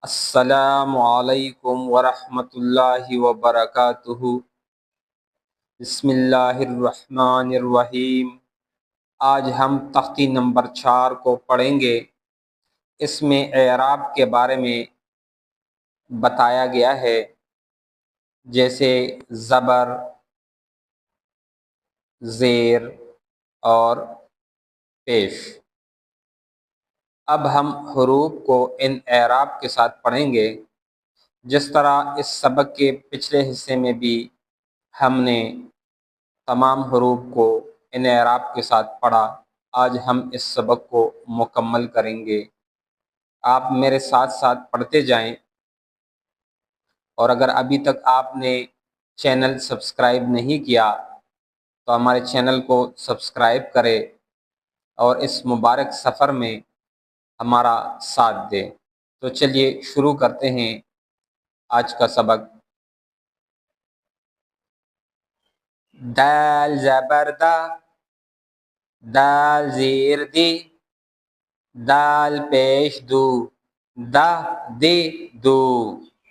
السلام علیکم ورحمۃ اللہ وبرکاتہ۔ بسم اللہ الرحمن الرحیم۔ آج ہم تختی نمبر 4 کو پڑھیں گے۔ اس میں اعراب کے بارے میں بتایا گیا ہے، جیسے زبر، زیر اور پیش۔ اب ہم حروف کو ان اعراب کے ساتھ پڑھیں گے، جس طرح اس سبق کے پچھلے حصے میں بھی ہم نے تمام حروف کو ان اعراب کے ساتھ پڑھا۔ آج ہم اس سبق کو مکمل کریں گے۔ آپ میرے ساتھ ساتھ پڑھتے جائیں، اور اگر ابھی تک آپ نے چینل سبسکرائب نہیں کیا تو ہمارے چینل کو سبسکرائب کرے اور اس مبارک سفر میں ہمارا ساتھ دے۔ تو چلیے شروع کرتے ہیں آج کا سبق۔ دال زبر دا، دال زیر دی، دال پیش دو، دا دی دو،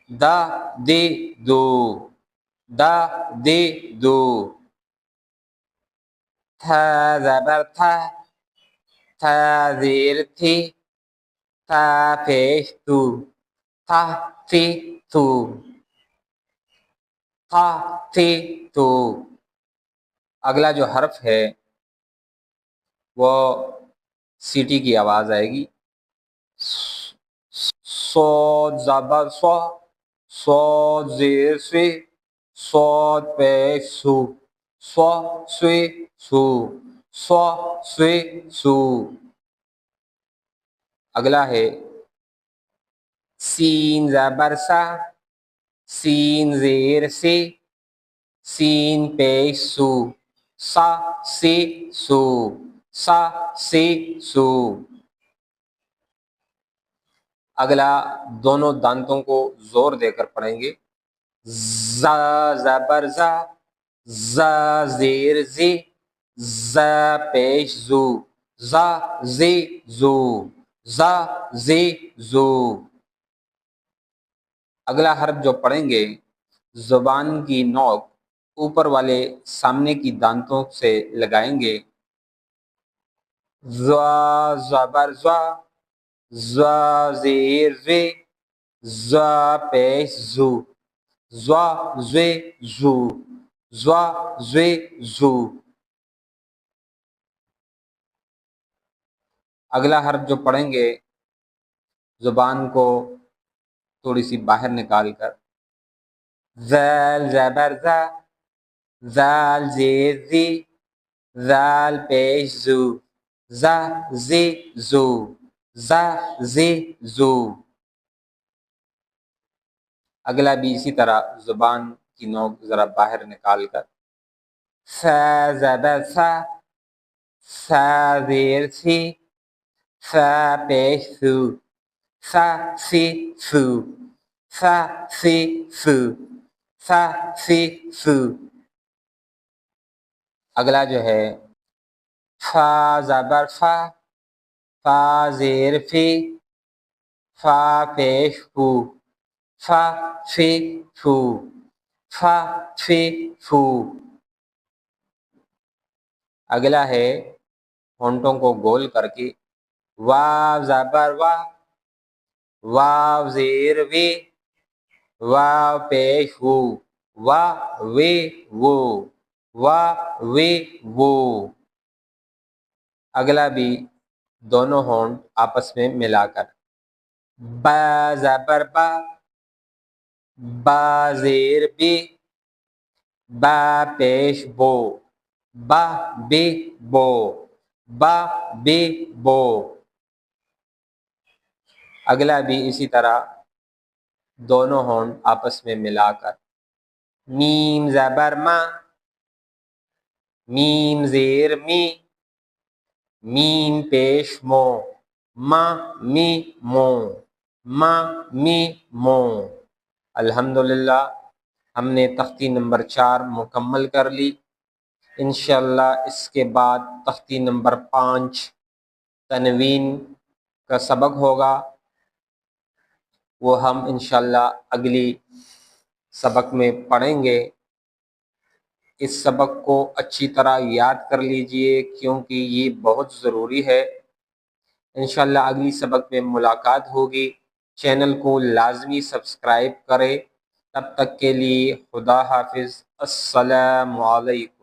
دا دی دو، دا دی دو۔ تھا زبر تھا، تھا زیر تھی، تھا پیش تو، تھا تھی تو، تھا تھی تو۔ اگلا جو حرف ہے وہ سیٹی کی آواز آئے گی۔ صاد زبر صا، صاد زیر سی، صاد پیش سو، صا سی سو، صا سی سو۔ اگلا ہے سین زبر سا، سین زیر سی، سین پیش سو، سا سی سو، سا سی سو۔ اگلا دونوں دانتوں کو زور دے کر پڑھیں گے۔ زا زبر زا، زا زیر زی، زا پیش زو، زا زی زو، زا زی زو۔ اگلا حرف جو پڑھیں گے، زبان کی نوک اوپر والے سامنے کی دانتوں سے لگائیں گے۔ زا زبر زا، زا زیر زی، زا پیش زو، زا زی زو، زا زی زو۔ اگلا حرف جو پڑھیں گے، زبان کو تھوڑی سی باہر نکال کر، ذال زبر ذا، ذال زیر ذی، ذال پیش زو، ذا زی زو، ذا زی زو۔ اگلا بھی اسی طرح زبان کی نوک ذرا باہر نکال کر، سا زبر سا، سا زیر سی، سا پیش سو، سا سی سو، سا سی سو، سا سی سو۔ اگلا جو ہے فا زبر فا، فا زیر فی، فا پیش فو، فا فی فو، فا فی فو۔ اگلا ہے ہونٹوں کو گول کر کے، واو زبر وا، واو زیر وی، واو پیش وو، وا وی وو، وا وی وو۔ اگلا بھی دونوں ہونٹ آپس میں ملا کر، با زبر با، با زیر بی، با پیش بو، با بی بو، با بی بو۔ اگلا بھی اسی طرح دونوں ہونٹ آپس میں ملا کر، میم زبر ما، میم زیر می، میم پیش مو، ما می مو، ما می مو۔ الحمدللہ ہم نے تختی نمبر 4 مکمل کر لی۔ انشاءاللہ اس کے بعد تختی نمبر 5 تنوین کا سبق ہوگا۔ وہ ہم انشاءاللہ اگلی سبق میں پڑھیں گے۔ اس سبق کو اچھی طرح یاد کر لیجئے کیونکہ یہ بہت ضروری ہے۔ انشاءاللہ اگلی سبق میں ملاقات ہوگی۔ چینل کو لازمی سبسکرائب کریں۔ تب تک کے لیے خدا حافظ۔ السلام علیکم۔